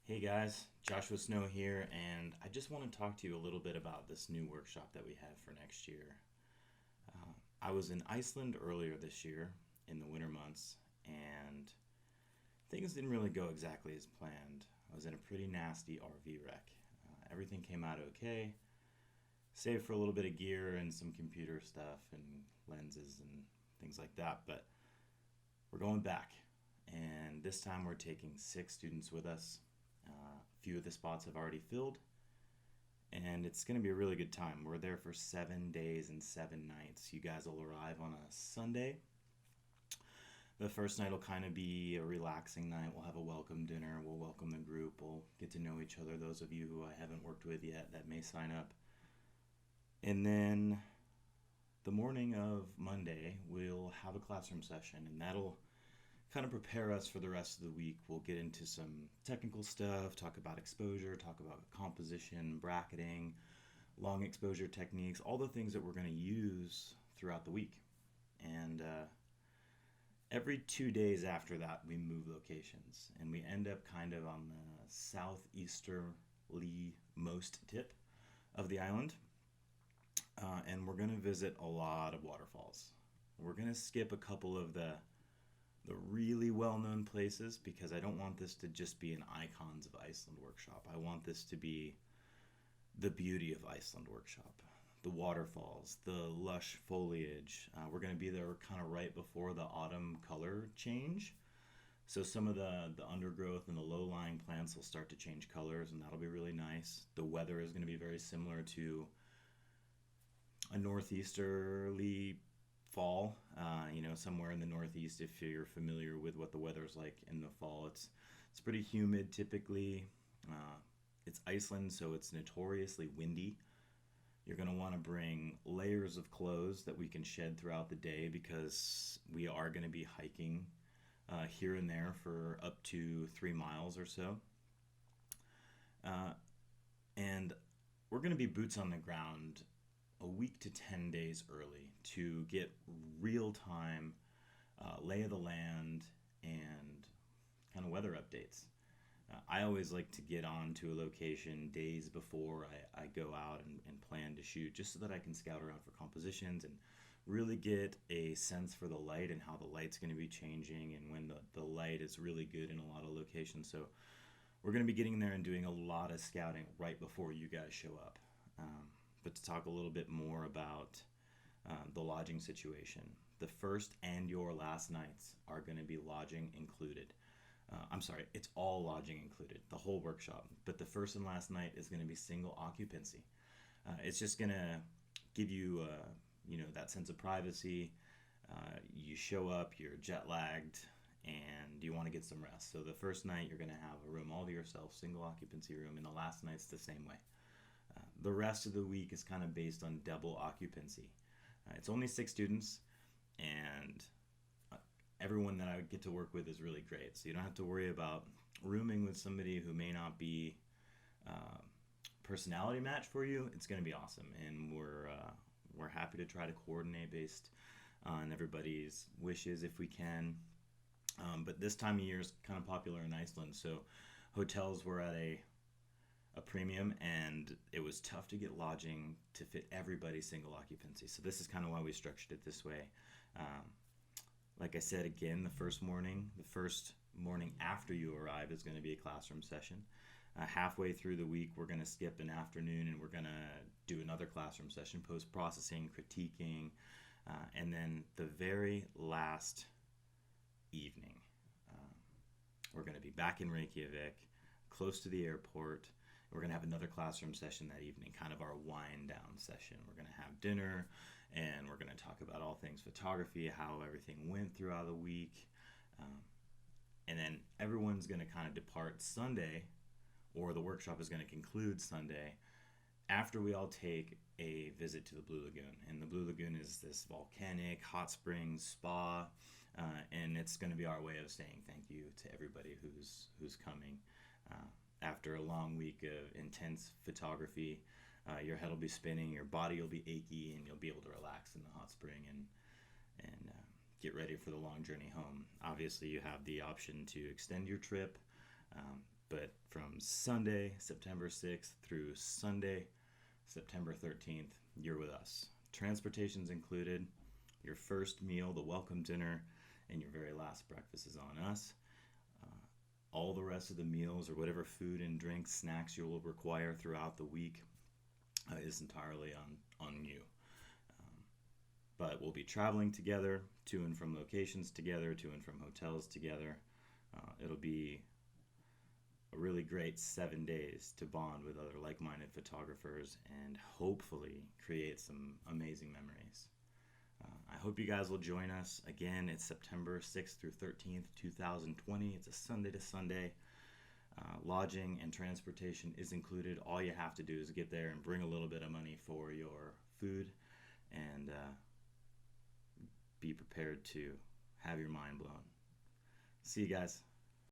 Hey guys, Joshua Snow here, and I just want to talk to you a little bit about this new workshop that we have for next year. I was in Iceland earlier this year in the winter months, and things didn't really go exactly as planned. I was in a pretty nasty RV wreck. Everything came out okay, save for a little bit of gear and some computer stuff and lenses and things like that, but we're going back. And this time we're taking 6 students with us. A few of the spots have already filled, and it's going to be a really good time. We're there for 7 days and 7 nights. You guys will arrive on a Sunday. The first night will kind of be a relaxing night. We'll have a welcome dinner. We'll welcome the group. We'll get to know each other. Those of you who I haven't worked with yet that may sign up. And then the morning of Monday, we'll have a classroom session, and that'll kind of prepare us for the rest of the week. We'll get into some technical stuff, talk about exposure, talk about composition, bracketing, long exposure techniques, all the things that we're going to use throughout the week. And every 2 days after that, we move locations, and we end up kind of on the southeasterly most tip of the island. And we're going to visit a lot of waterfalls. We're going to skip a couple of the really well-known places because I don't want this to just be an Icons of Iceland workshop. I want this to be the beauty of Iceland workshop. The waterfalls, the lush foliage. We're going to be there kind of right before the autumn color change. So some of the undergrowth and the low-lying plants will start to change colors, and that'll be really nice. The weather is going to be very similar to a northeasterly fall, somewhere in the Northeast. If you're familiar with what the weather's like in the fall, it's pretty humid typically. It's Iceland, so it's notoriously windy. You're going to want to bring layers of clothes that we can shed throughout the day because we are going to be hiking here and there for up to 3 miles or so. And we're going to be boots on the ground a week to 10 days early to get real time lay of the land and kind of weather updates. I always like to get on to a location days before I go out and plan to shoot, just so that I can scout around for compositions and really get a sense for the light and how the light's going to be changing and when the light is really good in a lot of locations. So we're going to be getting there and doing a lot of scouting right before you guys show up. But to talk a little bit more about the lodging situation, the first and your last nights are going to be lodging included. I'm sorry, it's all lodging included, the whole workshop. But the first and last night is going to be single occupancy. It's just going to give you, that sense of privacy. You show up, you're jet lagged, and you want to get some rest. So the first night you're going to have a room all to yourself, single occupancy room, and the last night's the same way. The rest of the week is kind of based on double occupancy. It's only 6 students, and everyone that I get to work with is really great. So you don't have to worry about rooming with somebody who may not be personality match for you. It's going to be awesome, and we're happy to try to coordinate based on everybody's wishes if we can. But this time of year is kind of popular in Iceland, so hotels were at a premium, and it was tough to get lodging to fit everybody's single occupancy. So this is kind of why we structured it this way. Like I said, again, the first morning after you arrive is going to be a classroom session. Halfway through the week, we're going to skip an afternoon, and we're going to do another classroom session, post-processing, critiquing, and then the very last evening, we're going to be back in Reykjavik, close to the airport. We're going to have another classroom session that evening, kind of our wind down session. We're going to have dinner, and we're going to talk about all things photography, how everything went throughout the week. And then everyone's going to kind of depart Sunday, or the workshop is going to conclude Sunday, after we all take a visit to the Blue Lagoon. And the Blue Lagoon is this volcanic hot springs spa, and it's going to be our way of saying thank you to everybody who's coming. After a long week of intense photography, your head will be spinning, your body will be achy, and you'll be able to relax in the hot spring and get ready for the long journey home. Obviously, you have the option to extend your trip, but from Sunday, September 6th through Sunday, September 13th, you're with us. Transportation's included. Your first meal, the welcome dinner, and your very last breakfast is on us. All the rest of the meals or whatever food and drinks, snacks you'll require throughout the week is entirely on you. But we'll be traveling together, to and from locations together, to and from hotels together. It'll be a really great 7 days to bond with other like-minded photographers and hopefully create some amazing memories. I hope you guys will join us. Again, it's September 6th through 13th, 2020. It's a Sunday to Sunday. Lodging and transportation is included. All you have to do is get there and bring a little bit of money for your food and be prepared to have your mind blown. See you guys.